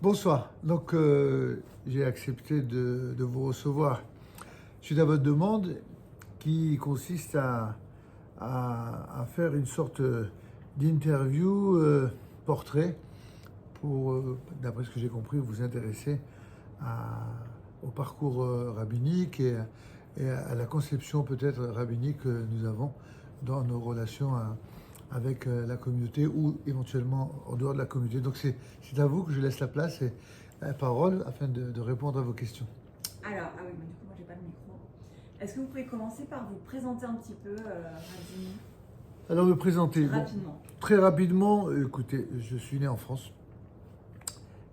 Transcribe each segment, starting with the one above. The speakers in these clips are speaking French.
Bonsoir. Donc, j'ai accepté de vous recevoir suite à votre demande qui consiste à faire une sorte d'interview portrait pour, d'après ce que j'ai compris, vous intéresser au parcours rabbinique et à la conception peut-être rabbinique que nous avons dans nos relations avec la communauté ou éventuellement en dehors de la communauté. Donc c'est à vous que je laisse la place et la parole afin de répondre à vos questions. Alors, ah oui, mais du coup, moi, j'ai pas de micro. Est-ce que vous pouvez commencer par vous présenter un petit peu, Razini? Alors me présenter. Rapidement. Bon, très rapidement, écoutez, je suis né en France.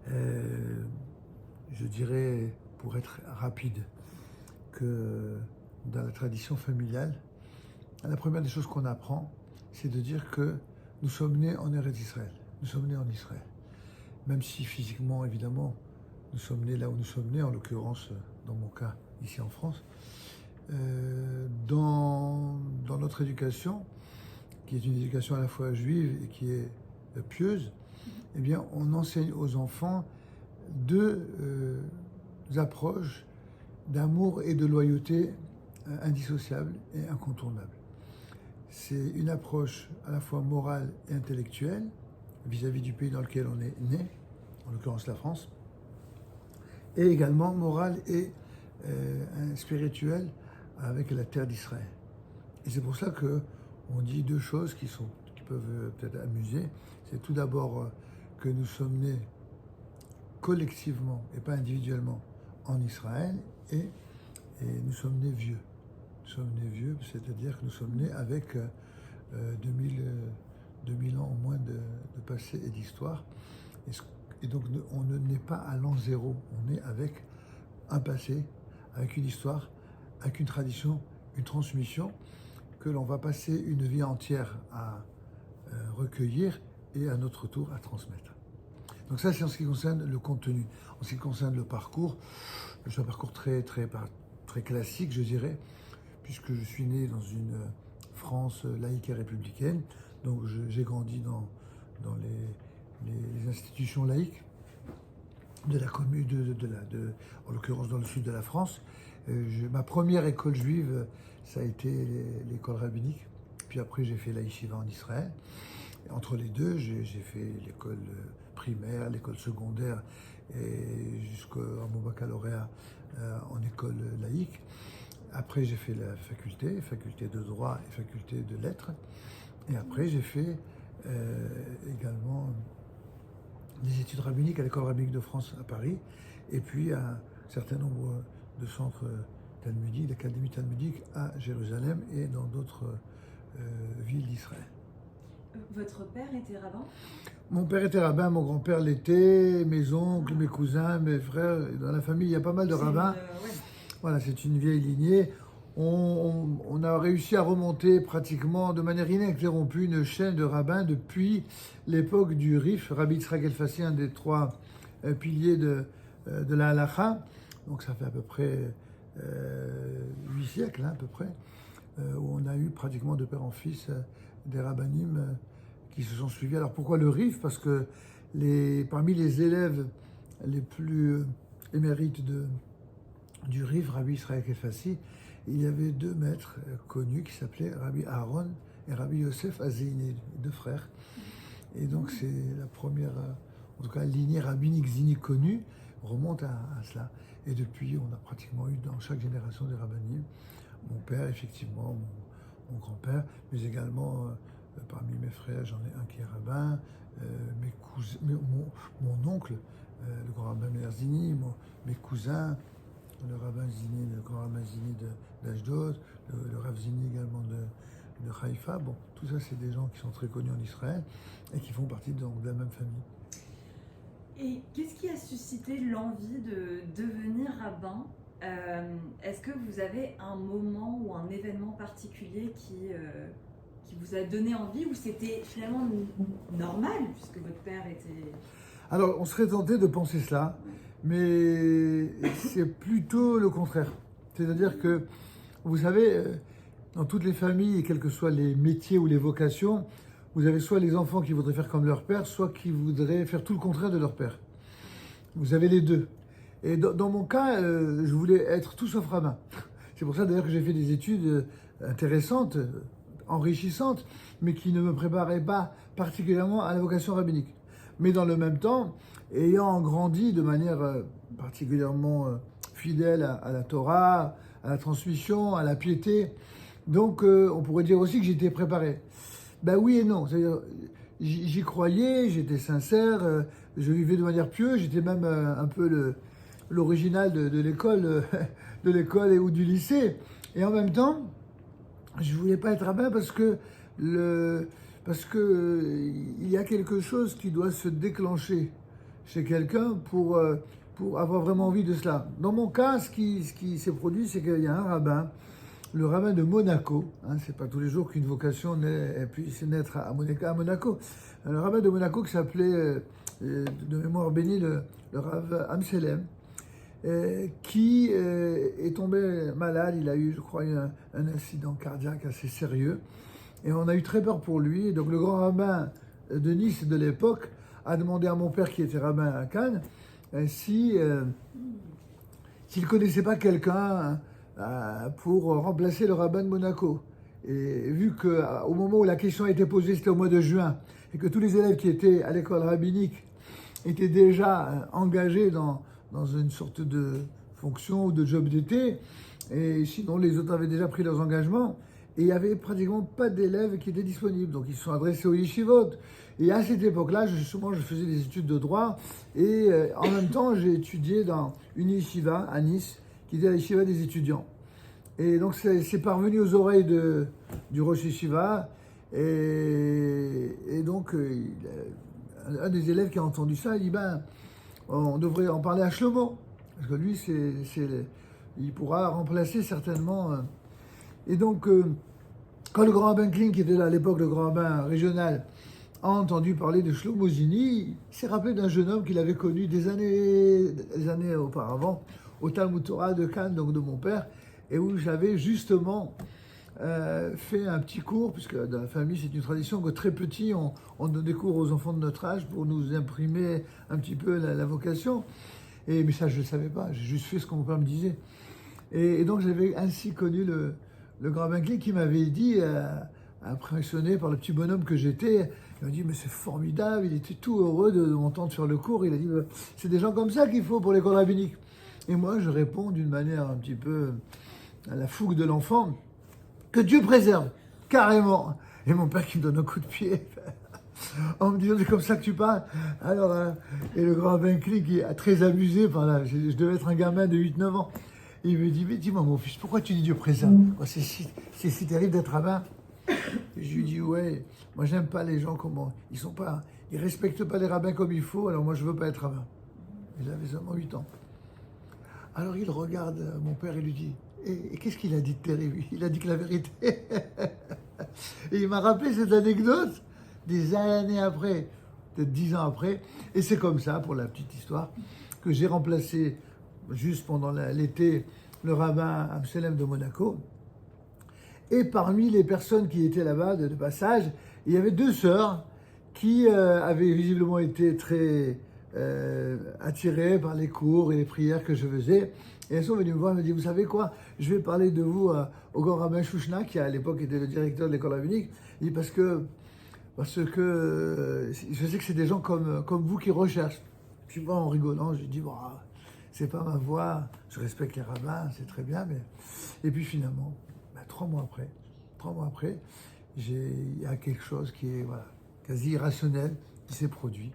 Je dirais, pour être rapide, que dans la tradition familiale, la première des choses qu'on apprend, c'est de dire que nous sommes nés en Eretz Israël. Nous sommes nés en Israël. Même si physiquement, évidemment, nous sommes nés là où nous sommes nés, en l'occurrence, dans mon cas, ici en France. Dans notre éducation, qui est une éducation à la fois juive et qui est pieuse, eh bien, on enseigne aux enfants deux approches d'amour et de loyauté indissociables et incontournables. C'est une approche à la fois morale et intellectuelle vis-à-vis du pays dans lequel on est né, en l'occurrence la France, et également morale et spirituelle avec la terre d'Israël. Et c'est pour ça qu'on dit deux choses qui peuvent peut-être amuser. C'est tout d'abord que nous sommes nés collectivement et pas individuellement en Israël et nous sommes nés vieux. Nous sommes nés vieux, c'est-à-dire que nous sommes nés avec 2000 ans au moins de passé et d'histoire. Et donc on ne naît pas à l'an zéro, on est avec un passé, avec une histoire, avec une tradition, une transmission que l'on va passer une vie entière à recueillir et à notre tour à transmettre. Donc ça, c'est en ce qui concerne le contenu. En ce qui concerne le parcours, c'est un parcours très classique, je dirais, puisque je suis né dans une France laïque et républicaine. Donc j'ai grandi dans les institutions laïques de la commune, en l'occurrence dans le sud de la France. Ma première école juive, ça a été l'école rabbinique. Puis après, j'ai fait la yeshiva en Israël. Et entre les deux, j'ai fait l'école primaire, l'école secondaire et jusqu'à mon baccalauréat en école laïque. Après, j'ai fait la faculté de droit et faculté de lettres. Et après, j'ai fait également des études rabbiniques à l'école rabbinique de France à Paris. Et puis, un certain nombre de centres talmudiques, d'académies talmudiques à Jérusalem et dans d'autres villes d'Israël. Votre père était rabbin? Mon père était rabbin, mon grand-père l'était, mes oncles, mes cousins, mes frères. Dans la famille, il y a pas mal de rabbins. Ouais. Voilà, c'est une vieille lignée. On a réussi à remonter pratiquement de manière ininterrompue une chaîne de rabbins depuis l'époque du Rif, Rabbi Yitzhak Elfassi, un des trois piliers de la halakha. Donc ça fait à peu près 8 siècles, à peu près, où on a eu pratiquement de père en fils des rabbinim qui se sont suivis. Alors pourquoi le Rif? Parce que parmi les élèves les plus émérites du Rif, Rabbi Israël Elfassi, il y avait deux maîtres connus qui s'appelaient Rabbi Aaron et Rabbi Yosef Azéiné, deux frères. Et donc c'est la première, en tout cas lignée rabbinique zinique connue, remonte à cela. Et depuis, on a pratiquement eu dans chaque génération des rabbinim. Mon père, effectivement, mon grand-père, mais également parmi mes frères, j'en ai un qui est rabbin, mes cousins, mon oncle, le grand rabbin Merzini, mes cousins, le rabbin Zini, le grand rabbin Zini d'Ashdod, le rav Zini également de Haïfa. Bon, tout ça, c'est des gens qui sont très connus en Israël et qui font partie de la même famille. Et qu'est-ce qui a suscité l'envie de devenir rabbin? Est-ce que vous avez un moment ou un événement particulier qui vous a donné envie, ou c'était finalement normal puisque votre père était... Alors, on serait tenté de penser cela, mais c'est plutôt le contraire. C'est-à-dire que, vous savez, dans toutes les familles, et quels que soient les métiers ou les vocations, vous avez soit les enfants qui voudraient faire comme leur père, soit qui voudraient faire tout le contraire de leur père. Vous avez les deux. Et dans mon cas, je voulais être tout sauf rabbin. C'est pour ça d'ailleurs que j'ai fait des études intéressantes, enrichissantes, mais qui ne me préparaient pas particulièrement à la vocation rabbinique. Mais dans le même temps, ayant grandi de manière particulièrement fidèle à la Torah, à la transmission, à la piété, donc on pourrait dire aussi que j'étais préparé. Ben oui et non, c'est-à-dire j'y croyais, j'étais sincère, je vivais de manière pieuse, j'étais même un peu l'original de l'école, de l'école ou du lycée. Et en même temps, je voulais pas être rabbin parce que il y a quelque chose qui doit se déclencher chez quelqu'un pour avoir vraiment envie de cela. Dans mon cas, ce qui s'est produit, c'est qu'il y a un rabbin, le rabbin de Monaco, hein, c'est pas tous les jours qu'une vocation puisse naître à Monaco. Le rabbin de Monaco qui s'appelait, de mémoire bénie, le Rav Amselem, qui est tombé malade. Il a eu, je crois, un incident cardiaque assez sérieux. Et on a eu très peur pour lui. Et donc le grand rabbin de Nice de l'époque a demandé à mon père, qui était rabbin à Cannes, s'il ne connaissait pas quelqu'un pour remplacer le rabbin de Monaco. Et vu qu'au moment où la question a été posée, c'était au mois de juin, et que tous les élèves qui étaient à l'école rabbinique étaient déjà engagés dans une sorte de fonction ou de job d'été, et sinon les autres avaient déjà pris leurs engagements, et il n'y avait pratiquement pas d'élèves qui étaient disponibles. Donc ils se sont adressés aux yeshivot. Et à cette époque-là, justement, je faisais des études de droit, et en même temps, j'ai étudié dans une yeshiva à Nice, qui était la yeshiva des étudiants. Et donc c'est parvenu aux oreilles du Rosh Yeshiva, et donc un des élèves qui a entendu ça, il dit on devrait en parler à Shlomo, parce que lui, il pourra remplacer certainement. Et donc, quand le grand rabbin Klink, qui était là à l'époque le grand rabbin régional, a entendu parler de Shlomo Zini, il s'est rappelé d'un jeune homme qu'il avait connu des années auparavant, au Talmud Torah de Cannes, donc de mon père, et où j'avais justement fait un petit cours, puisque dans la famille c'est une tradition que très petit on donne des cours aux enfants de notre âge pour nous imprimer un petit peu la vocation. Mais ça je ne le savais pas, j'ai juste fait ce que mon père me disait. Et donc j'avais ainsi connu le grand Binclé qui m'avait dit, impressionné par le petit bonhomme que j'étais, il m'a dit mais c'est formidable, il était tout heureux de m'entendre sur le cours, il a dit c'est des gens comme ça qu'il faut pour l'école rabbinique. Et moi je réponds d'une manière un petit peu à la fougue de l'enfant, que Dieu préserve, carrément. Et mon père qui me donne un coup de pied, en me disant c'est comme ça que tu parles. Alors, et le grand Binclé qui est très amusé par là, je devais être un gamin de 8-9 ans. Et il me dit, mais dis-moi mon fils, pourquoi tu dis Dieu préserve? C'est si terrible d'être rabbin. Et je lui dis, ouais, moi j'aime pas les gens comment ils respectent pas les rabbins comme il faut, alors moi je veux pas être rabbin. Il avait seulement 8 ans. Alors il regarde mon père et lui dit, et qu'est-ce qu'il a dit de terrible? Il a dit que la vérité. Et il m'a rappelé cette anecdote des années après, peut-être 10 ans après. Et c'est comme ça, pour la petite histoire, que j'ai remplacé, juste pendant l'été, le rabbin Amselem de Monaco. Et parmi les personnes qui étaient là-bas de passage, il y avait 2 sœurs qui avaient visiblement été très attirées par les cours et les prières que je faisais. Et elles sont venues me voir et me disent, vous savez quoi, je vais parler de vous au grand rabbin Chouchna, qui à l'époque était le directeur de l'école rabbinique. Il dit, parce que je sais que c'est des gens comme vous qui recherchent. Puis moi, en rigolant, je dis, bon, c'est pas ma voix, je respecte les rabbins, c'est très bien, mais... Et puis finalement, 3 mois après, il y a quelque chose qui est quasi irrationnel qui s'est produit.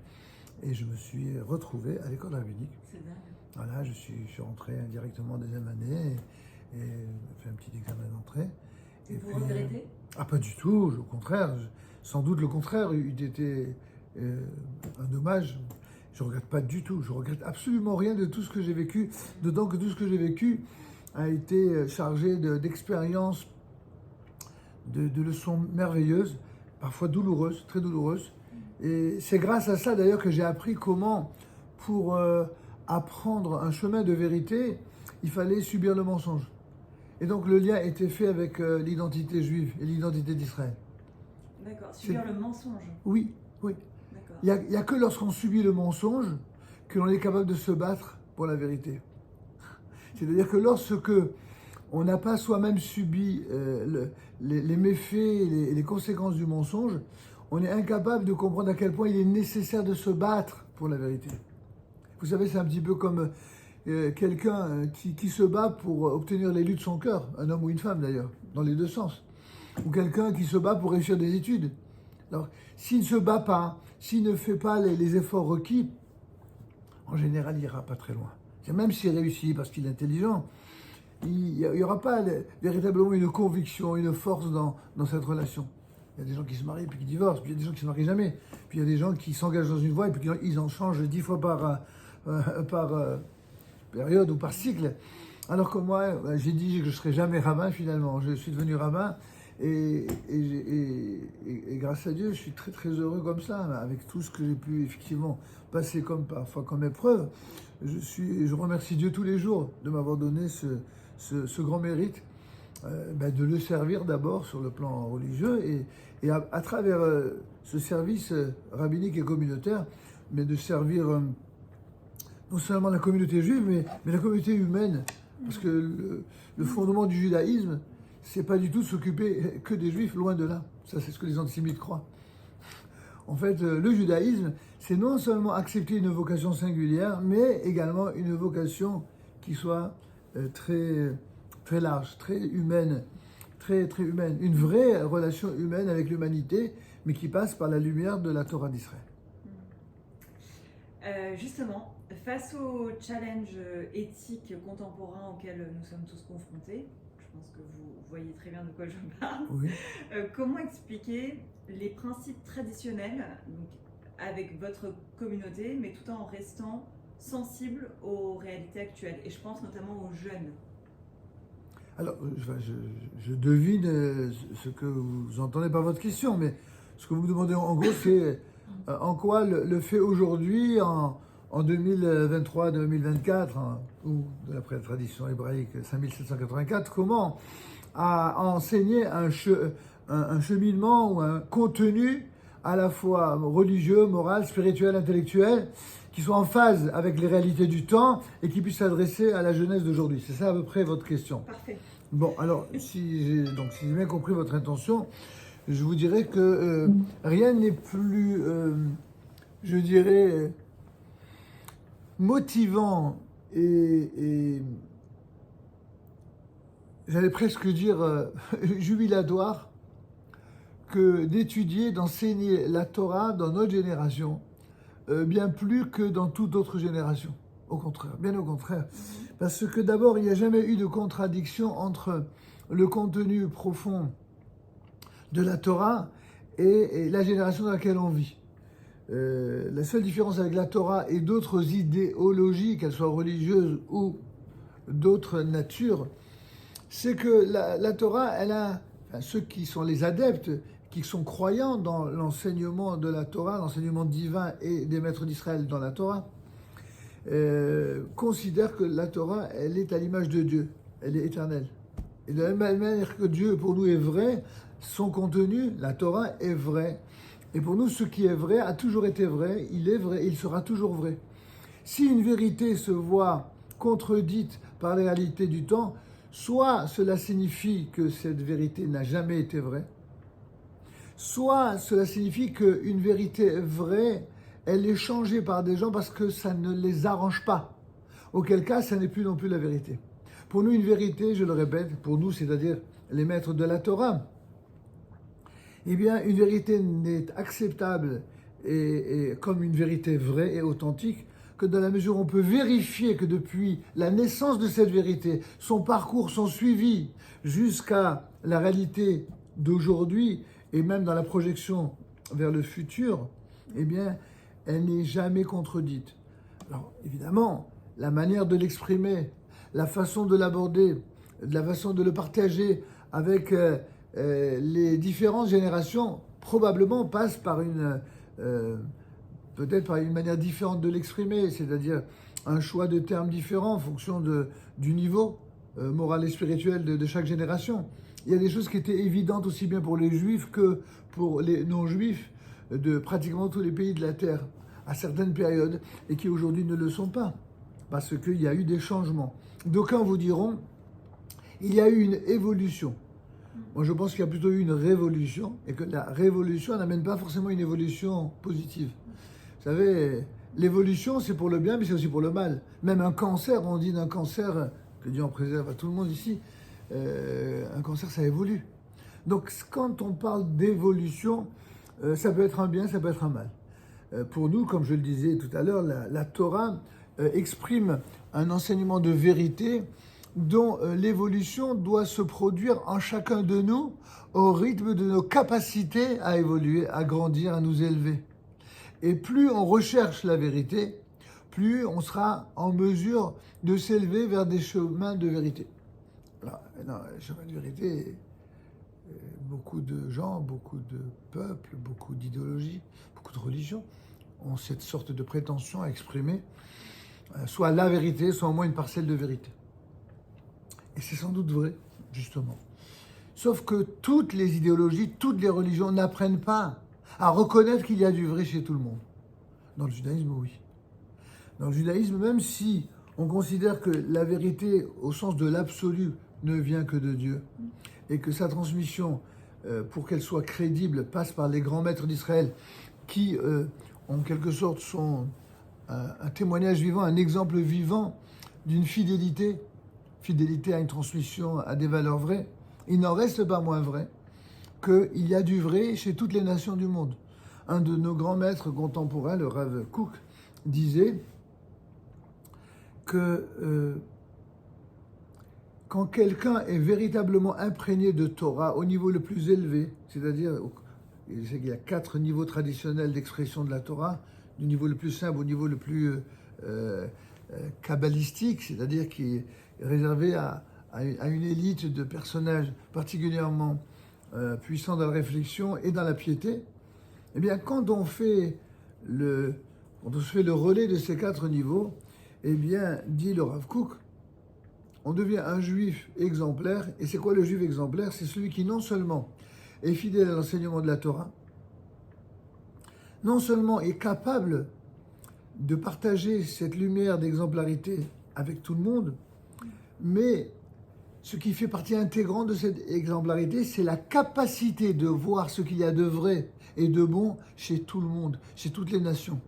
Et je me suis retrouvé à l'école rabbinique. C'est dingue. Voilà, je suis rentré directement en 2e année et fait un petit examen d'entrée. Et vous regrettez? Pas du tout, au contraire. Sans doute le contraire eût été un dommage. Je ne regrette pas du tout, je ne regrette absolument rien de tout ce que j'ai vécu, d'autant que tout ce que j'ai vécu a été chargé d'expériences, de leçons merveilleuses, parfois douloureuses, très douloureuses. Et c'est grâce à ça d'ailleurs que j'ai appris comment, pour apprendre un chemin de vérité, il fallait subir le mensonge. Et donc le lien était fait avec l'identité juive et l'identité d'Israël. D'accord, subir le mensonge. Oui. Il n'y a que lorsqu'on subit le mensonge que l'on est capable de se battre pour la vérité. C'est-à-dire que lorsque on n'a pas soi-même subi les méfaits et les conséquences du mensonge, on est incapable de comprendre à quel point il est nécessaire de se battre pour la vérité. Vous savez, c'est un petit peu comme quelqu'un qui se bat pour obtenir l'élu de son cœur, un homme ou une femme d'ailleurs, dans les deux sens. Ou quelqu'un qui se bat pour réussir des études. Alors, s'il ne se bat pas, s'il ne fait pas les efforts requis, en général, il n'ira pas très loin. Même s'il réussit parce qu'il est intelligent, il n'y aura pas véritablement une conviction, une force dans cette relation. Il y a des gens qui se marient puis qui divorcent, puis il y a des gens qui ne se marient jamais, puis il y a des gens qui s'engagent dans une voie et puis ils en changent 10 fois par période ou par cycle. Alors que moi, j'ai dit que je ne serais jamais rabbin finalement. Je suis devenu rabbin et grâce à Dieu, je suis très très heureux comme ça, avec tout ce que j'ai pu effectivement passer parfois comme épreuve. Je remercie Dieu tous les jours de m'avoir donné ce grand mérite de le servir d'abord sur le plan religieux et à travers ce service rabbinique et communautaire, mais de servir non seulement la communauté juive, mais la communauté humaine. Parce que le fondement du judaïsme, c'est pas du tout de s'occuper que des juifs, loin de là. Ça, c'est ce que les antisémites croient. En fait, le judaïsme, c'est non seulement accepter une vocation singulière, mais également une vocation qui soit très, très large, très humaine, très, très humaine. Une vraie relation humaine avec l'humanité, mais qui passe par la lumière de la Torah d'Israël. Justement, face aux challenges éthiques contemporains auxquels nous sommes tous confrontés, je pense que vous voyez très bien de quoi je parle, Oui. Comment expliquer les principes traditionnels donc, avec votre communauté, mais tout en restant sensible aux réalités actuelles, et je pense notamment aux jeunes? Alors, je devine ce que vous entendez par votre question, mais ce que vous me demandez en gros, c'est en quoi le fait aujourd'hui, en 2023-2024, ou d'après la tradition hébraïque 5784, comment a enseigné un cheminement ou un contenu à la fois religieux, moral, spirituel, intellectuel, qui soit en phase avec les réalités du temps et qui puisse s'adresser à la jeunesse d'aujourd'hui. C'est ça à peu près votre question. Parfait. Bon, alors, si j'ai bien compris votre intention, je vous dirais que rien n'est plus, je dirais, motivant et j'allais presque dire jubilatoire que d'étudier, d'enseigner la Torah dans notre génération, bien plus que dans toute autre génération. Au contraire, bien au contraire. Parce que d'abord, il n'y a jamais eu de contradiction entre le contenu profond de la Torah et la génération dans laquelle on vit. La seule différence avec la Torah et d'autres idéologies, qu'elles soient religieuses ou d'autres natures, c'est que la Torah, elle a, ceux qui sont les adeptes, qui sont croyants dans l'enseignement de la Torah, l'enseignement divin et des maîtres d'Israël dans la Torah, considèrent que la Torah, elle est à l'image de Dieu, elle est éternelle. Et de la même manière que Dieu pour nous est vrai, son contenu, la Torah, est vrai. Et pour nous, ce qui est vrai a toujours été vrai, et il sera toujours vrai. Si une vérité se voit contredite par les réalités du temps, soit cela signifie que cette vérité n'a jamais été vraie, soit cela signifie qu'une vérité vraie, elle est changée par des gens parce que ça ne les arrange pas. Auquel cas, ça n'est plus non plus la vérité. Pour nous, une vérité, je le répète, pour nous, c'est-à-dire les maîtres de la Torah, eh bien, une vérité n'est acceptable et comme une vérité vraie et authentique que dans la mesure où on peut vérifier que depuis la naissance de cette vérité, son parcours, son suivi jusqu'à la réalité d'aujourd'hui et même dans la projection vers le futur, eh bien, elle n'est jamais contredite. Alors, évidemment, la manière de l'exprimer, la façon de l'aborder, la façon de le partager avec les différentes générations, probablement passe par peut-être par une manière différente de l'exprimer, c'est-à-dire un choix de termes différents en fonction du niveau moral et spirituel de chaque génération. Il y a des choses qui étaient évidentes aussi bien pour les juifs que pour les non-juifs de pratiquement tous les pays de la terre. à certaines périodes et qui aujourd'hui ne le sont pas, parce qu'il y a eu des changements. D'aucuns vous diront, il y a eu une évolution. Moi, je pense qu'il y a plutôt eu une révolution et que la révolution n'amène pas forcément une évolution positive. Vous savez, l'évolution, c'est pour le bien, mais c'est aussi pour le mal. Même un cancer, on dit d'un cancer, que Dieu en préserve à tout le monde ici, un cancer, ça évolue. Donc, quand on parle d'évolution, ça peut être un bien, ça peut être un mal. Pour nous, comme je le disais tout à l'heure, la Torah exprime un enseignement de vérité dont l'évolution doit se produire en chacun de nous au rythme de nos capacités à évoluer, à grandir, à nous élever. Et plus on recherche la vérité, plus on sera en mesure de s'élever vers des chemins de vérité. Alors, dans les chemins de vérité, beaucoup de gens, beaucoup de peuples, beaucoup d'idéologies, beaucoup de religions ont cette sorte de prétention à exprimer soit la vérité, soit au moins une parcelle de vérité. Et c'est sans doute vrai, justement. Sauf que toutes les idéologies, toutes les religions n'apprennent pas à reconnaître qu'il y a du vrai chez tout le monde. Dans le judaïsme, oui. Dans le judaïsme, même si on considère que la vérité, au sens de l'absolu, ne vient que de Dieu, et que sa transmission, pour qu'elle soit crédible, passe par les grands maîtres d'Israël, qui, en quelque sorte, sont un témoignage vivant, un exemple vivant d'une fidélité à une transmission, à des valeurs vraies, il n'en reste pas moins vrai qu'il y a du vrai chez toutes les nations du monde. Un de nos grands maîtres contemporains, le Rav Kook, disait que quand quelqu'un est véritablement imprégné de Torah au niveau le plus élevé, c'est-à-dire il y a 4 niveaux traditionnels d'expression de la Torah, du niveau le plus simple au niveau le plus kabbalistique, c'est-à-dire qui est réservé à une élite de personnages particulièrement puissants dans la réflexion et dans la piété. Eh bien, quand on se fait le relais de ces 4 niveaux, eh bien, dit le Rav Kook, on devient un juif exemplaire. Et c'est quoi le juif exemplaire? C'est celui qui non seulement est fidèle à l'enseignement de la Torah, non seulement est capable de partager cette lumière d'exemplarité avec tout le monde, mais ce qui fait partie intégrante de cette exemplarité, c'est la capacité de voir ce qu'il y a de vrai et de bon chez tout le monde, chez toutes les nations.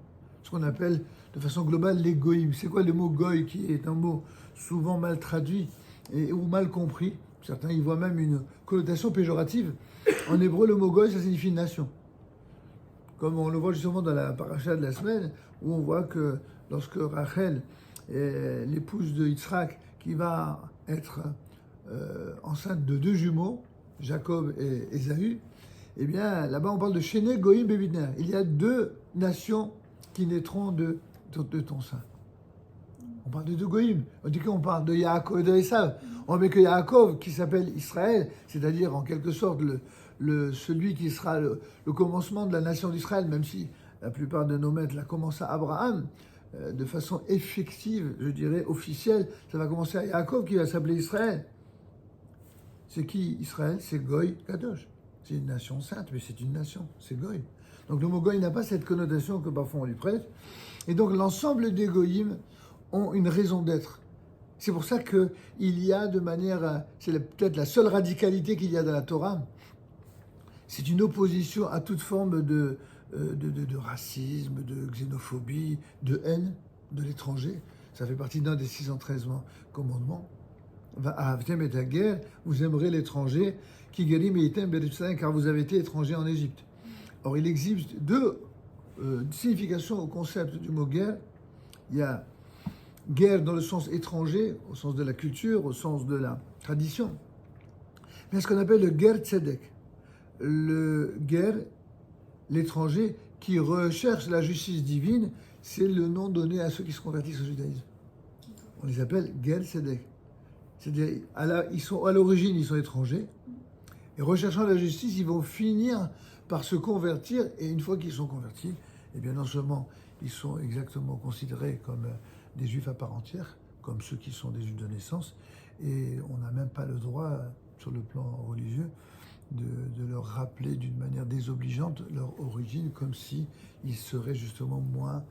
Ce qu'on appelle de façon globale les goïms. C'est quoi le mot goï, qui est un mot souvent mal traduit ou mal compris? Certains y voient même une connotation péjorative. En hébreu, le mot goï, ça signifie nation. Comme on le voit justement dans la paracha de la semaine, où on voit que lorsque Rachel, l'épouse de Yitzhak, qui va être enceinte de 2 jumeaux, Jacob et Ésaü, eh bien là-bas on parle de Shené Goïm Bebidner. Il y a 2 nations qui naîtront de ton sein. On parle de 2 Goïm. On dit qu'on parle de Yaakov et de Esav. On met que Yaakov, qui s'appelle Israël, c'est-à-dire en quelque sorte celui qui sera le commencement de la nation d'Israël, même si la plupart de nos maîtres la commencent à Abraham, de façon effective, je dirais, officielle, ça va commencer à Yaakov qui va s'appeler Israël. C'est qui Israël? C'est Goï Kadosh. C'est une nation sainte, mais c'est une nation, c'est Goï. Donc le mot Goï n'a pas cette connotation que parfois on lui prête. Et donc l'ensemble des Goïm ont une raison d'être. C'est pour ça qu'il y a de manière, c'est peut-être la seule radicalité qu'il y a dans la Torah, c'est une opposition à toute forme de racisme, de xénophobie, de haine de l'étranger. Ça fait partie d'un des 613 commandements. Vous aimerez l'étranger, car vous avez été étranger en Égypte. Or, il existe 2 significations au concept du mot guerre. Il y a guerre dans le sens étranger, au sens de la culture, au sens de la tradition. Mais ce qu'on appelle le guerre tzedek. Le guerre, l'étranger, qui recherche la justice divine, c'est le nom donné à ceux qui se convertissent au judaïsme. On les appelle guerre tzedek. C'est-à-dire, ils sont à l'origine, ils sont étrangers, et recherchant la justice, ils vont finir par se convertir, et une fois qu'ils sont convertis, eh bien non seulement ils sont exactement considérés comme des juifs à part entière, comme ceux qui sont des juifs de naissance, et on n'a même pas le droit, sur le plan religieux, de leur rappeler d'une manière désobligeante leur origine, comme si ils seraient justement moins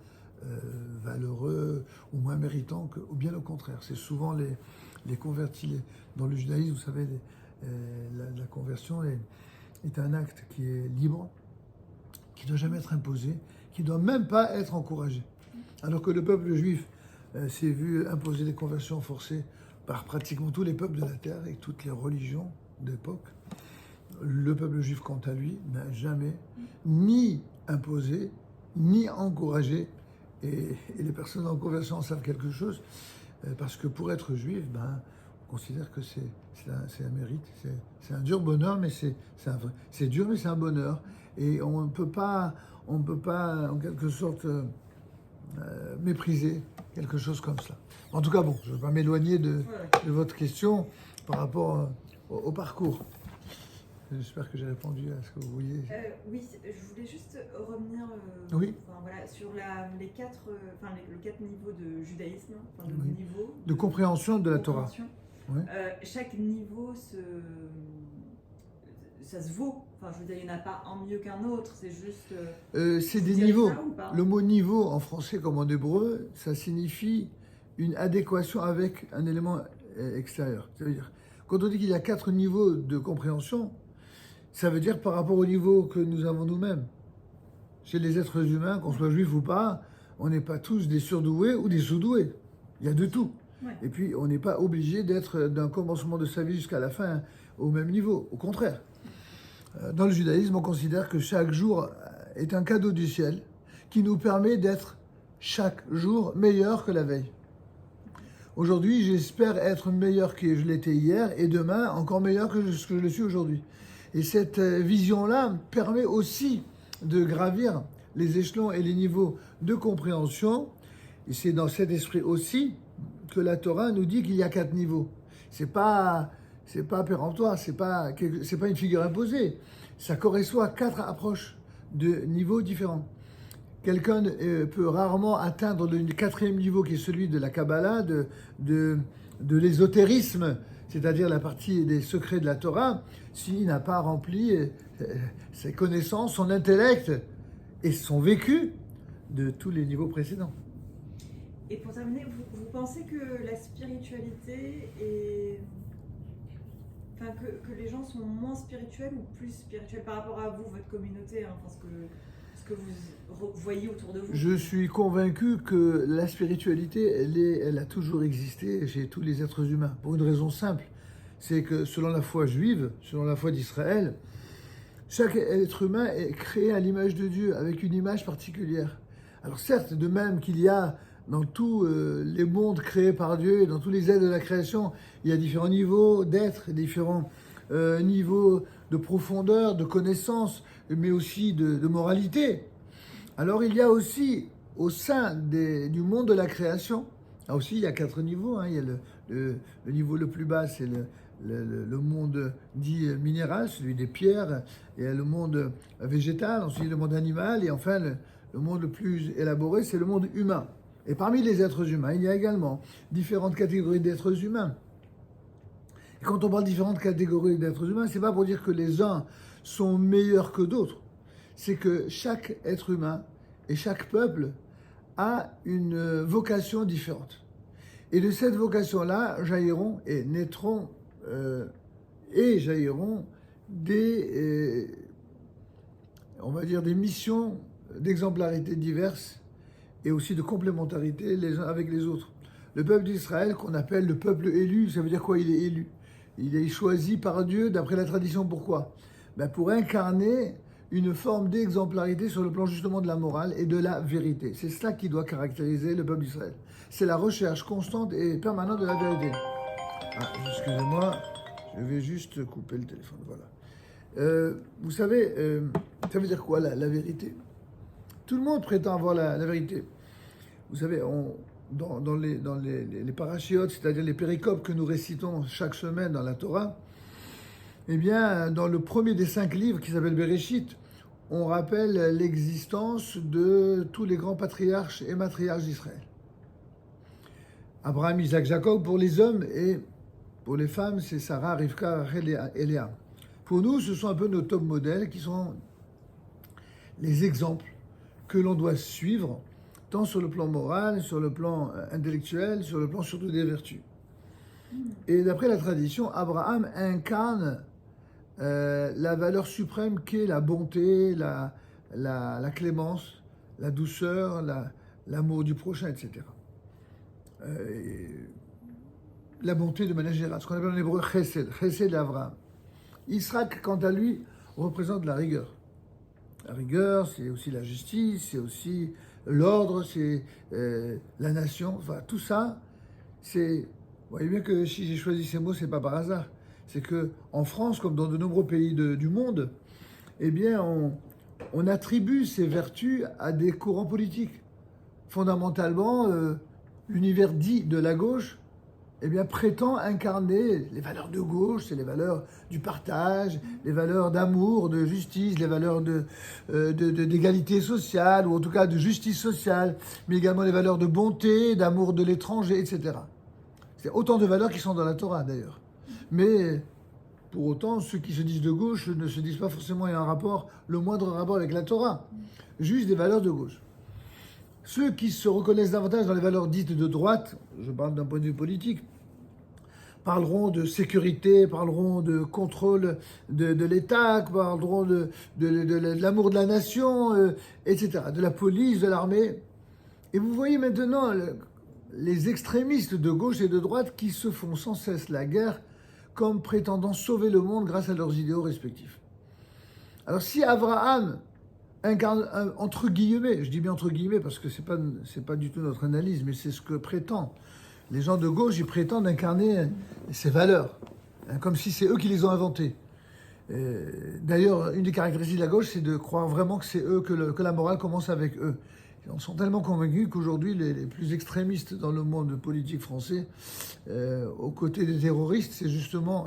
valeureux ou moins méritants, ou bien au contraire. C'est souvent les convertis. Dans le judaïsme, vous savez, la conversion est un acte qui est libre, qui ne doit jamais être imposé, qui ne doit même pas être encouragé. Alors que le peuple juif s'est vu imposer des conversions forcées par pratiquement tous les peuples de la terre et toutes les religions d'époque, le peuple juif, quant à lui, n'a jamais ni imposé, ni encouragé. Et les personnes en conversion en savent quelque chose, parce que pour être juif, on considère que c'est un mérite, c'est un dur bonheur, mais c'est dur, mais c'est un bonheur. Et on ne peut pas, en quelque sorte, mépriser quelque chose comme cela. En tout cas, bon, je ne vais pas m'éloigner de votre question par rapport au parcours. J'espère que j'ai répondu à ce que vous vouliez. Oui, je voulais juste revenir oui. Sur les quatre niveaux de judaïsme, de compréhension de la Torah. Oui. Chaque niveau ça se vaut. Enfin, je veux dire, il n'y en a pas un mieux qu'un autre, c'est juste... c'est des niveaux. Le mot niveau en français comme en hébreu, ça signifie une adéquation avec un élément extérieur. Ça veut dire, quand on dit qu'il y a 4 niveaux de compréhension, ça veut dire par rapport au niveau que nous avons nous-mêmes. Chez les êtres humains, qu'on soit juif ou pas, on n'est pas tous des surdoués ou des sous-doués. Il y a de tout. Ouais. Et puis, on n'est pas obligé d'être d'un commencement de sa vie jusqu'à la fin au même niveau. Au contraire. Dans le judaïsme, on considère que chaque jour est un cadeau du ciel qui nous permet d'être chaque jour meilleur que la veille. Aujourd'hui, j'espère être meilleur que je l'étais hier et demain encore meilleur que ce que je le suis aujourd'hui. Et cette vision-là permet aussi de gravir les échelons et les niveaux de compréhension. Et c'est dans cet esprit aussi que la Torah nous dit qu'il y a 4 niveaux. C'est pas péremptoire, c'est pas une figure imposée. Ça correspond à 4 approches de niveaux différents. Quelqu'un peut rarement atteindre le 4e niveau qui est celui de la Kabbalah, de l'ésotérisme, c'est-à-dire la partie des secrets de la Torah, s'il n'a pas rempli ses connaissances, son intellect et son vécu de tous les niveaux précédents. Et pour terminer, vous pensez que la spiritualité est... Enfin, que les gens sont moins spirituels ou plus spirituels par rapport à vous, votre communauté, ce que vous voyez autour de vous? Je suis convaincu que la spiritualité, elle a toujours existé chez tous les êtres humains, pour une raison simple. C'est que selon la foi juive, selon la foi d'Israël, chaque être humain est créé à l'image de Dieu, avec une image particulière. Alors certes, de même qu'il y a dans tous les mondes créés par Dieu, et dans tous les êtres de la création, il y a différents niveaux d'être, différents niveaux de profondeur, de connaissance, mais aussi de moralité. Alors il y a aussi, au sein du monde de la création, là aussi il y a 4 niveaux. Il y a le niveau le plus bas, c'est le monde dit minéral, celui des pierres. Il y a le monde végétal, ensuite le monde animal, et enfin le monde le plus élaboré, c'est le monde humain. Et parmi les êtres humains, il y a également différentes catégories d'êtres humains. Et quand on parle de différentes catégories d'êtres humains, c'est pas pour dire que les uns sont meilleurs que d'autres. C'est que chaque être humain et chaque peuple a une vocation différente. Et de cette vocation-là, jailliront et naîtront on va dire, des missions d'exemplarité diverses et aussi de complémentarité les uns avec les autres. Le peuple d'Israël, qu'on appelle le peuple élu, ça veut dire quoi? Il est élu. Il est choisi par Dieu d'après la tradition. Pourquoi? Pour incarner une forme d'exemplarité sur le plan justement de la morale et de la vérité. C'est cela qui doit caractériser le peuple d'Israël. C'est la recherche constante et permanente de la vérité. Excusez-moi, je vais juste couper le téléphone. Voilà. Vous savez, ça veut dire quoi la vérité? Tout le monde prétend avoir la vérité. Vous savez, dans les parachiotes, c'est-à-dire les péricopes que nous récitons chaque semaine dans la Torah, eh bien, dans le premier des 5 livres qui s'appelle Bereshit, on rappelle l'existence de tous les grands patriarches et matriarches d'Israël. Abraham, Isaac, Jacob pour les hommes, et pour les femmes, c'est Sarah, Rivka, Rachel et Léa. Pour nous, ce sont un peu nos top modèles qui sont les exemples que l'on doit suivre, tant sur le plan moral, sur le plan intellectuel, sur le plan surtout des vertus. Et d'après la tradition, Abraham incarne la valeur suprême qu'est la bonté, la clémence, la douceur, l'amour du prochain, etc. La bonté de manière générale, ce qu'on appelle en hébreu chesed, chesed d'Abraham. Yitzhak, quant à lui, représente la rigueur. La rigueur, c'est aussi la justice, c'est aussi l'ordre, c'est la nation. Enfin, tout ça, c'est... Vous voyez bien que si j'ai choisi ces mots, c'est pas par hasard. C'est que en France, comme dans de nombreux pays du monde, eh bien, on attribue ces vertus à des courants politiques. Fondamentalement, l'univers dit de la gauche, eh bien, prétend incarner les valeurs de gauche, c'est les valeurs du partage, les valeurs d'amour, de justice, les valeurs d'égalité sociale, ou en tout cas de justice sociale, mais également les valeurs de bonté, d'amour de l'étranger, etc. C'est autant de valeurs qui sont dans la Torah, d'ailleurs. Mais pour autant, ceux qui se disent de gauche ne se disent pas forcément qu'il y a un rapport, le moindre rapport avec la Torah, juste des valeurs de gauche. Ceux qui se reconnaissent davantage dans les valeurs dites de droite, je parle d'un point de vue politique, parleront de sécurité, parleront de contrôle de l'État, parleront de l'amour de la nation, etc., de la police, de l'armée. Et vous voyez maintenant les extrémistes de gauche et de droite qui se font sans cesse la guerre comme prétendant sauver le monde grâce à leurs idéaux respectifs. Alors si Abraham incarne, entre guillemets, je dis bien entre guillemets parce que c'est pas du tout notre analyse, mais c'est ce que prétend les gens de gauche, ils prétendent incarner ces valeurs, comme si c'est eux qui les ont inventées. D'ailleurs, une des caractéristiques de la gauche, c'est de croire vraiment que c'est eux, que la morale commence avec eux. Ils sont tellement convaincus qu'aujourd'hui, les plus extrémistes dans le monde politique français, aux côtés des terroristes, c'est justement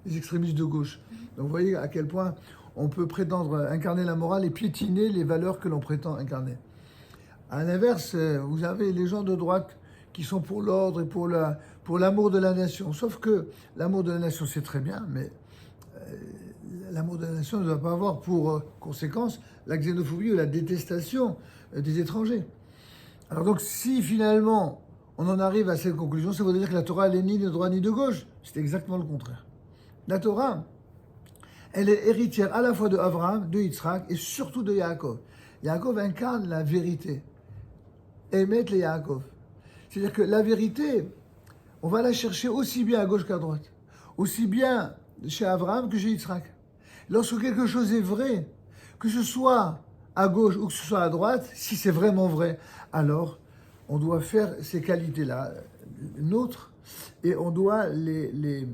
les extrémistes de gauche. Donc vous voyez à quel point on peut prétendre incarner la morale et piétiner les valeurs que l'on prétend incarner. À l'inverse, vous avez les gens de droite qui sont pour l'ordre et pour l'amour de la nation. Sauf que l'amour de la nation, c'est très bien, mais l'amour de la nation ne doit pas avoir pour conséquence la xénophobie ou la détestation des étrangers. Alors donc, si finalement on en arrive à cette conclusion, ça veut dire que la Torah, elle est ni de droite ni de gauche. C'est exactement le contraire. La Torah, elle est héritière à la fois de Abraham, de Yitzhak et surtout de Yaakov. Yaakov incarne la vérité. Emet le Yaakov. C'est-à-dire que la vérité, on va la chercher aussi bien à gauche qu'à droite. Aussi bien chez Abraham que chez Yitzhak. Lorsque quelque chose est vrai, que ce soit à gauche ou que ce soit à droite, si c'est vraiment vrai, alors on doit faire ces qualités-là nôtres et on doit les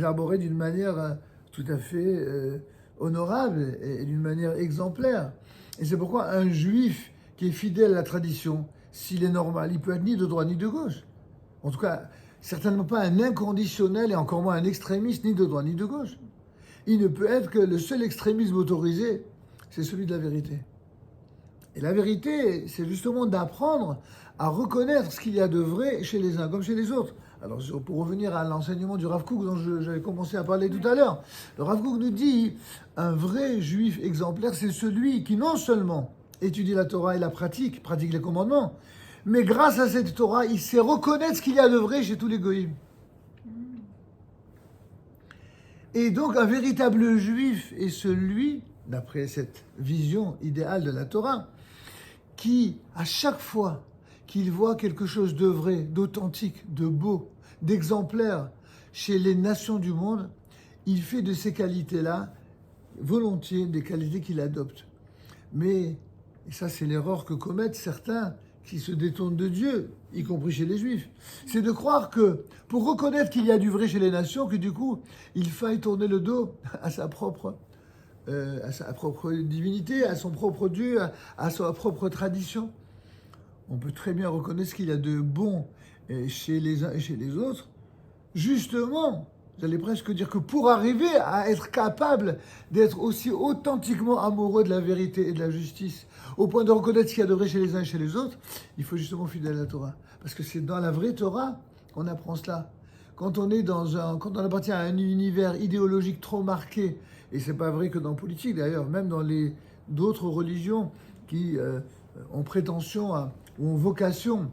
arborer d'une manière tout à fait honorable et d'une manière exemplaire. Et c'est pourquoi un juif qui est fidèle à la tradition, s'il est normal, il peut être ni de droite ni de gauche. En tout cas, certainement pas un inconditionnel et encore moins un extrémiste ni de droite ni de gauche. Il ne peut être que le seul extrémisme autorisé, c'est celui de la vérité. Et la vérité, c'est justement d'apprendre à reconnaître ce qu'il y a de vrai chez les uns comme chez les autres. Alors, pour revenir à l'enseignement du Rav Kook dont j'avais commencé à parler tout à l'heure, le Rav Kook nous dit, un vrai juif exemplaire, c'est celui qui non seulement étudie la Torah et la pratique les commandements, mais grâce à cette Torah, il sait reconnaître ce qu'il y a de vrai chez tous les goïms. Et donc, un véritable juif est celui, d'après cette vision idéale de la Torah, qui, à chaque fois qu'il voit quelque chose de vrai, d'authentique, de beau, d'exemplaire chez les nations du monde, il fait de ces qualités-là, volontiers, des qualités qu'il adopte. Mais, et ça c'est l'erreur que commettent certains qui se détournent de Dieu, y compris chez les Juifs, c'est de croire que, pour reconnaître qu'il y a du vrai chez les nations, que du coup, il faille tourner le dos à sa propre divinité, à son propre Dieu, à sa propre tradition. On peut très bien reconnaître ce qu'il y a de bon chez les uns et chez les autres. Justement, j'allais presque dire que pour arriver à être capable d'être aussi authentiquement amoureux de la vérité et de la justice, au point de reconnaître ce qu'il y a de vrai chez les uns et chez les autres, il faut justement fidèle à la Torah. Parce que c'est dans la vraie Torah qu'on apprend cela. Quand on appartient à un univers idéologique trop marqué Et c'est pas vrai que dans la politique, d'ailleurs, même dans d'autres religions qui ont prétention ou ont vocation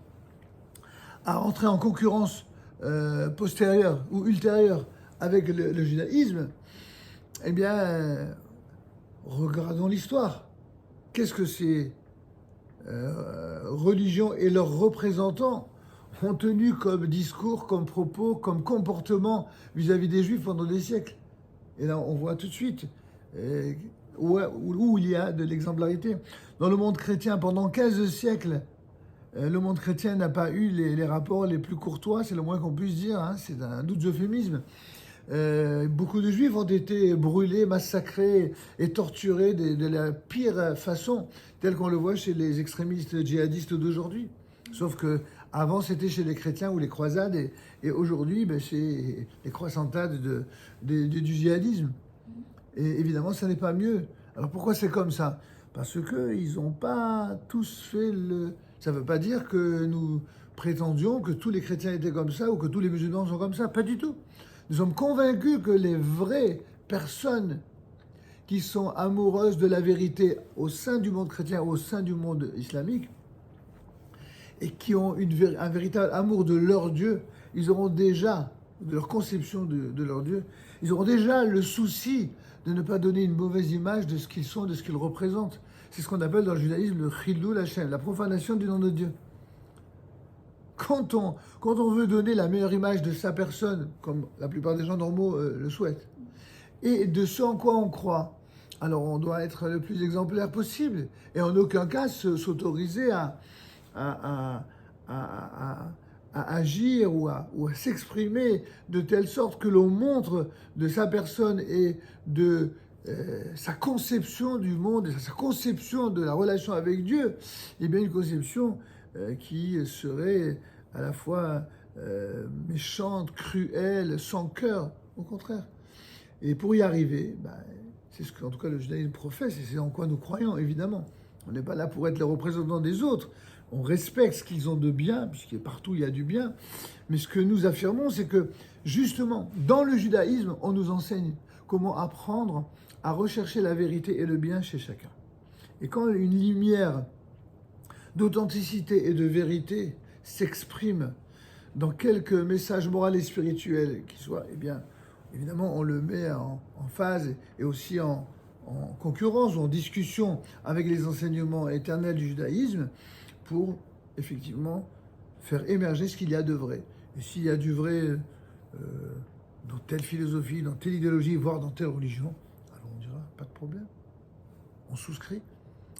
à entrer en concurrence postérieure ou ultérieure avec le judaïsme, eh bien, regardons l'histoire. Qu'est-ce que ces religions et leurs représentants ont tenu comme discours, comme propos, comme comportement vis-à-vis des Juifs pendant des siècles? Et là, on voit tout de suite où il y a de l'exemplarité. Dans le monde chrétien, pendant 15 siècles, le monde chrétien n'a pas eu les rapports les plus courtois, c'est le moins qu'on puisse dire, hein, c'est un doute euphémisme. Beaucoup de Juifs ont été brûlés, massacrés et torturés de la pire façon, tel qu'on le voit chez les extrémistes djihadistes d'aujourd'hui. Sauf que avant c'était chez les chrétiens ou les croisades, et aujourd'hui c'est les croissantades du djihadisme. Et évidemment, ça n'est pas mieux. Alors pourquoi c'est comme ça? Parce qu'ils n'ont pas tous fait le... Ça ne veut pas dire que nous prétendions que tous les chrétiens étaient comme ça ou que tous les musulmans sont comme ça. Pas du tout. Nous sommes convaincus que les vraies personnes qui sont amoureuses de la vérité au sein du monde chrétien, au sein du monde islamique, et qui ont un véritable amour de leur Dieu, ils auront déjà, de leur conception de leur Dieu, ils auront déjà le souci de ne pas donner une mauvaise image de ce qu'ils sont, de ce qu'ils représentent. C'est ce qu'on appelle dans le judaïsme le chilul Hashem, la profanation du nom de Dieu. Quand on veut donner la meilleure image de sa personne, comme la plupart des gens normaux le souhaitent, et de ce en quoi on croit, alors on doit être le plus exemplaire possible, et en aucun cas s'autoriser à agir ou à s'exprimer de telle sorte que l'on montre de sa personne et de sa conception du monde, et sa conception de la relation avec Dieu, eh bien une conception qui serait à la fois méchante, cruelle, sans cœur, au contraire. Et pour y arriver, c'est ce qu'en tout cas le judaïsme professe, et c'est en quoi nous croyons, évidemment. On n'est pas là pour être les représentants des autres. On respecte ce qu'ils ont de bien, puisque partout il y a du bien. Mais ce que nous affirmons, c'est que, justement, dans le judaïsme, on nous enseigne comment apprendre à rechercher la vérité et le bien chez chacun. Et quand une lumière d'authenticité et de vérité s'exprime dans quelques messages moraux et spirituels qui soient, eh bien, évidemment, on le met en phase et aussi en concurrence ou en discussion avec les enseignements éternels du judaïsme pour, effectivement, faire émerger ce qu'il y a de vrai. Et s'il y a du vrai dans telle philosophie, dans telle idéologie, voire dans telle religion, alors on dira, pas de problème. On souscrit.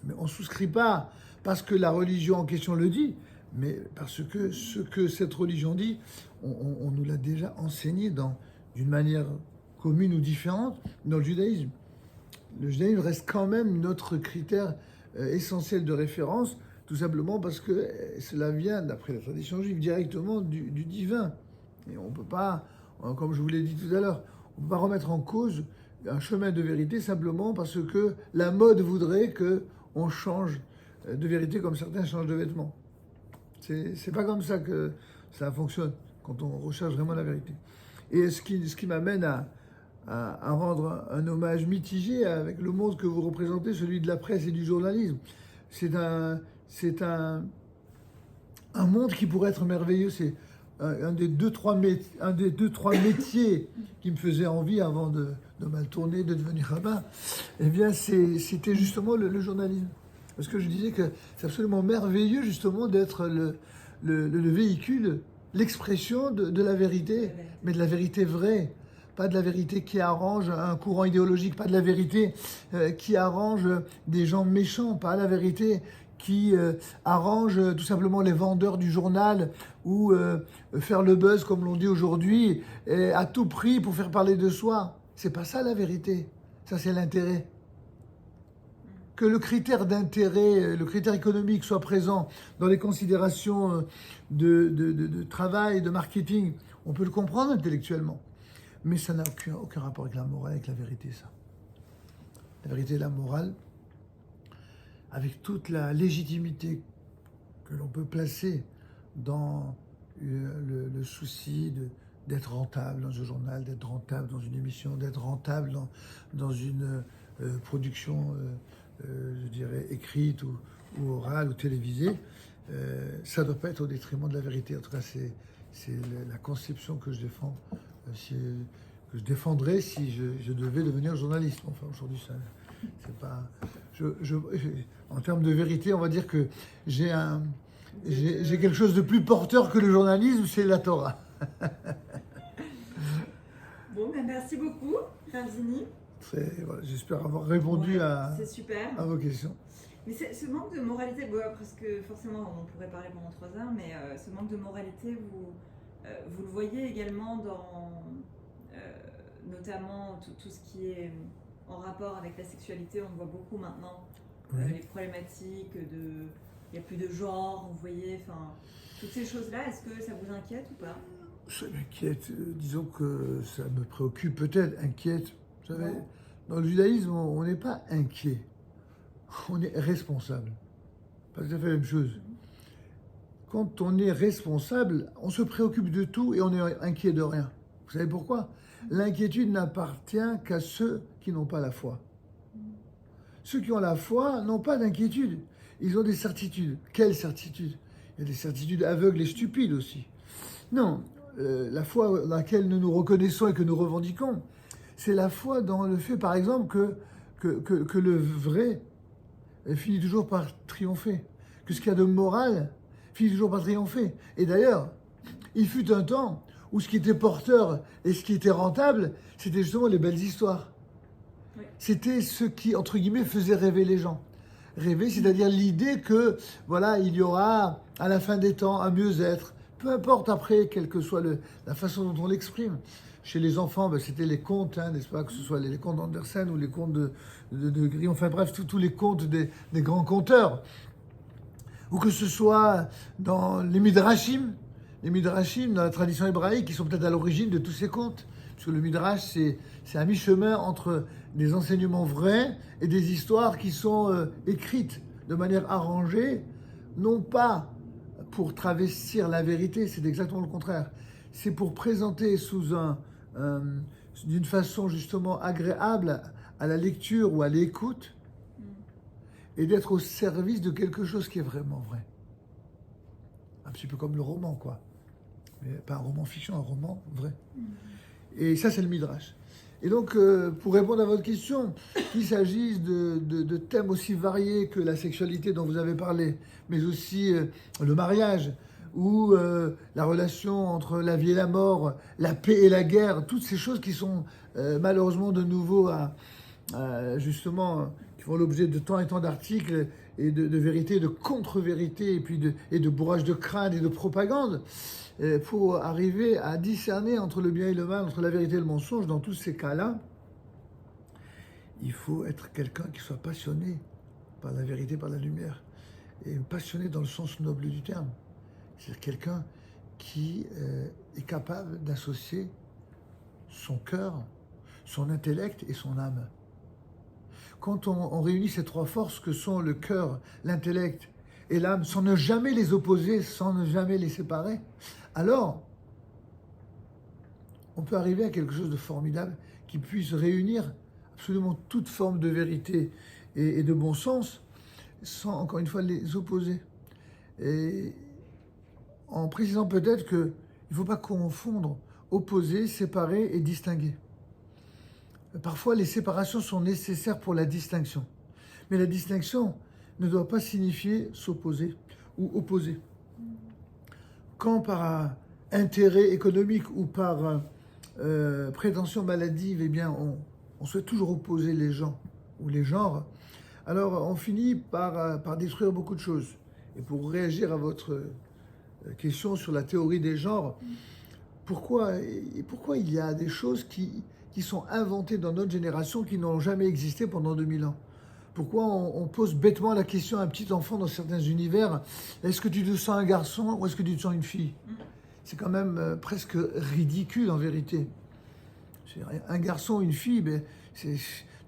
Mais on ne souscrit pas parce que la religion en question le dit, mais parce que ce que cette religion dit, on nous l'a déjà enseigné d'une manière commune ou différente dans le judaïsme. Le judaïsme reste quand même notre critère essentiel de référence, tout simplement parce que cela vient, d'après la tradition juive, directement du divin. Et on ne peut pas, comme je vous l'ai dit tout à l'heure, on ne peut pas remettre en cause un chemin de vérité simplement parce que la mode voudrait qu'on change de vérité comme certains changent de vêtements. C'est pas comme ça que ça fonctionne quand on recherche vraiment la vérité. Et ce qui m'amène à rendre un hommage mitigé avec le monde que vous représentez, celui de la presse et du journalisme. C'est un monde qui pourrait être merveilleux. C'est un des deux, trois métiers qui me faisait envie avant de mal tourner, de devenir rabbin. Eh bien, c'était justement le journalisme. Parce que je disais que c'est absolument merveilleux, justement, d'être le véhicule, l'expression de la vérité, mais de la vérité vraie. Pas de la vérité qui arrange un courant idéologique, pas de la vérité qui arrange des gens méchants, pas la vérité qui arrange tout simplement les vendeurs du journal ou faire le buzz, comme l'on dit aujourd'hui, à tout prix pour faire parler de soi. C'est pas ça la vérité, ça c'est l'intérêt. Que le critère d'intérêt, le critère économique soit présent dans les considérations de travail, de marketing, on peut le comprendre intellectuellement. Mais ça n'a aucun rapport avec la morale, avec la vérité, ça. La vérité et la morale, avec toute la légitimité que l'on peut placer dans le souci d'être rentable dans un journal, d'être rentable dans une émission, d'être rentable dans une production, je dirais, écrite ou orale ou télévisée. Ça ne doit pas être au détriment de la vérité. En tout cas, c'est la conception que je défends, que je défendrais si je devais devenir journaliste. Enfin, aujourd'hui, ça, c'est pas... en termes de vérité, on va dire que j'ai quelque chose de plus porteur que le journalisme, c'est la Torah. Bon, ben merci beaucoup, Ravzini. Voilà, j'espère avoir répondu à vos questions. Mais ce manque de moralité, bon, parce que forcément on pourrait parler pendant 3 heures, mais ce manque de moralité, vous le voyez également dans notamment tout ce qui est en rapport avec la sexualité. On le voit beaucoup maintenant, Oui. les problématiques il n'y a plus de genre, vous voyez, enfin, toutes ces choses-là, est-ce que ça vous inquiète ou pas? Ça m'inquiète, disons que ça me préoccupe, peut-être, inquiète. Vous savez, dans le judaïsme, on n'est pas inquiet, on est responsable. Pas tout à fait la même chose. Quand on est responsable, on se préoccupe de tout et on est inquiet de rien. Vous savez pourquoi? L'inquiétude n'appartient qu'à ceux qui n'ont pas la foi. Ceux qui ont la foi n'ont pas d'inquiétude. Ils ont des certitudes. Quelles certitudes? Il y a des certitudes aveugles et stupides aussi. Non, la foi dans laquelle nous nous reconnaissons et que nous revendiquons, c'est la foi dans le fait, par exemple, que le vrai finit toujours par triompher. Que ce qu'il y a de moral finit toujours par triompher. Et d'ailleurs, il fut un temps où ce qui était porteur et ce qui était rentable, c'était justement les belles histoires. Oui. C'était ce qui, entre guillemets, faisait rêver les gens. Rêver, c'est-à-dire l'idée que, voilà, il y aura à la fin des temps un mieux-être. Peu importe après, quelle que soit la façon dont on l'exprime. Chez les enfants, c'était les contes, n'est-ce pas, que ce soit les contes d'Andersen ou les contes de Grimm, enfin bref, tous les contes des grands conteurs. Ou que ce soit dans les Midrashim, dans la tradition hébraïque, qui sont peut-être à l'origine de tous ces contes. Parce que le Midrash, c'est un mi-chemin entre des enseignements vrais et des histoires qui sont écrites de manière arrangée, non pas pour travestir la vérité, c'est exactement le contraire. C'est pour présenter d'une façon justement agréable à la lecture ou à l'écoute et d'être au service de quelque chose qui est vraiment vrai. Un petit peu comme le roman, quoi. Mais pas un roman fiction, un roman vrai. Et ça, c'est le Midrash. Et donc, pour répondre à votre question, qu'il s'agisse de thèmes aussi variés que la sexualité dont vous avez parlé, mais aussi le mariage, ou la relation entre la vie et la mort, la paix et la guerre, toutes ces choses qui sont malheureusement de nouveau justement, qui font l'objet de tant et tant d'articles et de vérité, de contre-vérité, et puis de bourrage de crâne et de propagande, pour arriver à discerner entre le bien et le mal, entre la vérité et le mensonge. Dans tous ces cas-là, il faut être quelqu'un qui soit passionné par la vérité, par la lumière, et passionné dans le sens noble du terme. C'est quelqu'un qui est capable d'associer son cœur, son intellect et son âme. Quand on réunit ces 3 forces que sont le cœur, l'intellect et l'âme, sans ne jamais les opposer, sans ne jamais les séparer, alors on peut arriver à quelque chose de formidable qui puisse réunir absolument toute forme de vérité et de bon sens, sans encore une fois les opposer. Et en précisant peut-être qu'il ne faut pas confondre opposer, séparer et distinguer. Parfois, les séparations sont nécessaires pour la distinction. Mais la distinction ne doit pas signifier s'opposer ou opposer. Quand par intérêt économique ou par prétention maladive, eh bien, on souhaite toujours opposer les gens ou les genres, alors on finit par détruire beaucoup de choses. Et pour réagir à votre question sur la théorie des genres, pourquoi il y a des choses qui sont inventées dans notre génération qui n'ont jamais existé pendant 2000 ans? Pourquoi on pose bêtement la question à un petit enfant dans certains univers, est-ce que tu te sens un garçon ou est-ce que tu te sens une fille? C'est quand même presque ridicule en vérité. Un garçon, une fille,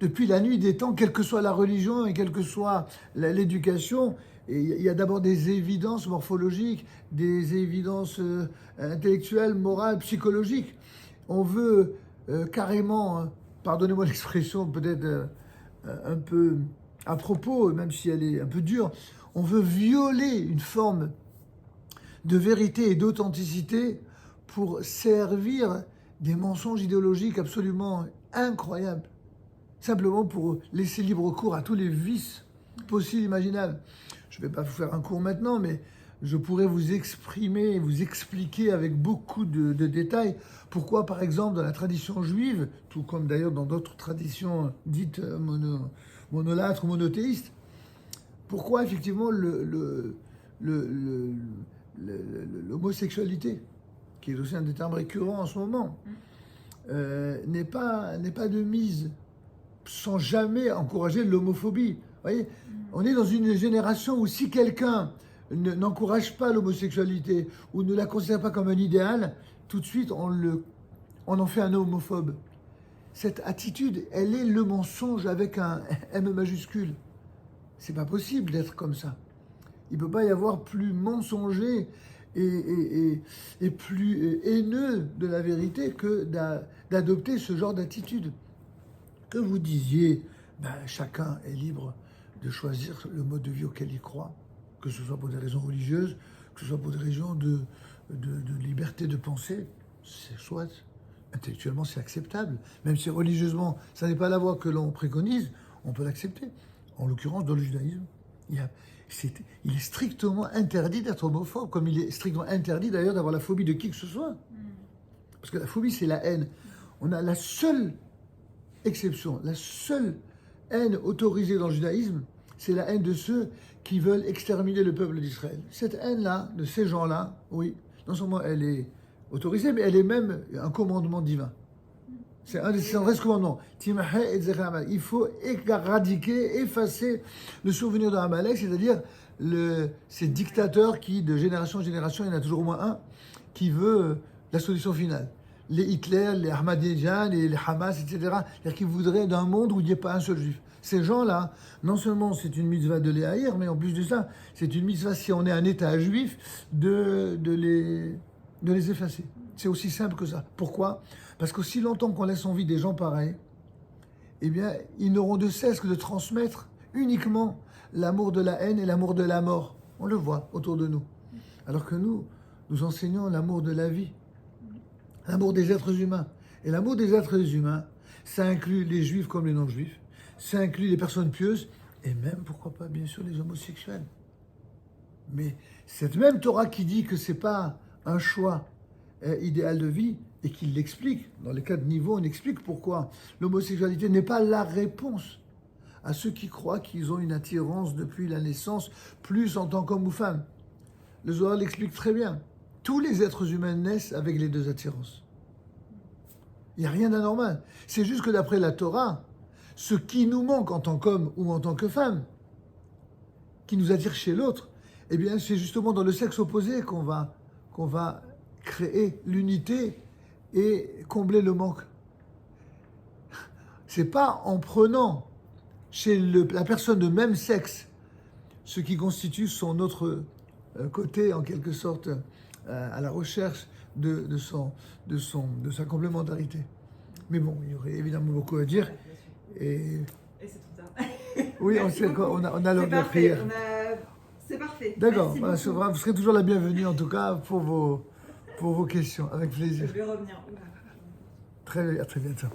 depuis la nuit des temps, quelle que soit la religion et quelle que soit l'éducation, il y a d'abord des évidences morphologiques, des évidences intellectuelles, morales, psychologiques. On veut carrément, pardonnez-moi l'expression peut-être un peu à propos, même si elle est un peu dure, on veut violer une forme de vérité et d'authenticité pour servir des mensonges idéologiques absolument incroyables, simplement pour laisser libre cours à tous les vices possibles, imaginables. Je ne vais pas vous faire un cours maintenant, mais je pourrais vous exprimer, vous expliquer avec beaucoup de détails pourquoi, par exemple, dans la tradition juive, tout comme d'ailleurs dans d'autres traditions dites monolâtres ou monothéistes, pourquoi effectivement l'homosexualité, qui est aussi un des termes récurrents en ce moment, n'est pas de mise, sans jamais encourager l'homophobie. Vous voyez, on est dans une génération où si quelqu'un n'encourage pas l'homosexualité ou ne la considère pas comme un idéal, tout de suite on en fait un homophobe. Cette attitude, elle est le mensonge avec un M majuscule. C'est pas possible d'être comme ça. Il ne peut pas y avoir plus mensonger et plus haineux de la vérité que d'adopter ce genre d'attitude. Que vous disiez, chacun est libre de choisir le mode de vie auquel il croit, que ce soit pour des raisons religieuses, que ce soit pour des raisons de liberté de penser, c'est soit intellectuellement c'est acceptable, même si religieusement ça n'est pas la voie que l'on préconise, on peut l'accepter. En l'occurrence, dans le judaïsme, il est strictement interdit d'être homophobe, comme il est strictement interdit d'ailleurs d'avoir la phobie de qui que ce soit. Parce que la phobie, c'est la haine. On a la seule exception, la seule haine autorisée dans le judaïsme, c'est la haine de ceux qui veulent exterminer le peuple d'Israël. Cette haine-là, de ces gens-là, oui, non seulement elle est autorisée, mais elle est même un commandement divin. C'est un des 113 commandements. Il faut éradiquer, effacer le souvenir de Amalek, c'est-à-dire ces dictateurs qui, de génération en génération, il y en a toujours au moins un, qui veut la solution finale. Les Hitler, les Ahmadinejad, les Hamas, etc. C'est-à-dire qu'ils voudraient d'un monde où il n'y ait pas un seul juif. Ces gens-là, non seulement c'est une mitzvah de les haïr, mais en plus de ça, c'est une mitzvah, si on est un État juif, de les effacer. C'est aussi simple que ça. Pourquoi ? Parce qu'aussi longtemps qu'on laisse en vie des gens pareils, eh bien, ils n'auront de cesse que de transmettre uniquement l'amour de la haine et l'amour de la mort. On le voit autour de nous. Alors que nous enseignons l'amour de la vie, l'amour des êtres humains. Et l'amour des êtres humains, ça inclut les juifs comme les non-juifs, ça inclut les personnes pieuses, et même, pourquoi pas, bien sûr, les homosexuels. Mais cette même Torah qui dit que c'est pas un choix idéal de vie, et qui l'explique, dans les 4 niveaux, on explique pourquoi l'homosexualité n'est pas la réponse à ceux qui croient qu'ils ont une attirance depuis la naissance, plus en tant qu'homme ou femme. Le Zohar l'explique très bien. Tous les êtres humains naissent avec les 2 attirances. Il n'y a rien d'anormal. C'est juste que d'après la Torah, ce qui nous manque en tant qu'homme ou en tant que femme, qui nous attire chez l'autre, eh bien, c'est justement dans le sexe opposé qu'on va créer l'unité et combler le manque. C'est pas en prenant chez la personne de même sexe ce qui constitue son autre côté, en quelque sorte, à la recherche de sa complémentarité. Mais bon, il y aurait évidemment beaucoup à dire. Et c'est tout ça. Oui, on a l'heure de la prière. C'est parfait. D'accord, voilà, vous serez toujours la bienvenue en tout cas pour vos questions, avec plaisir. Je vais revenir. À très bientôt.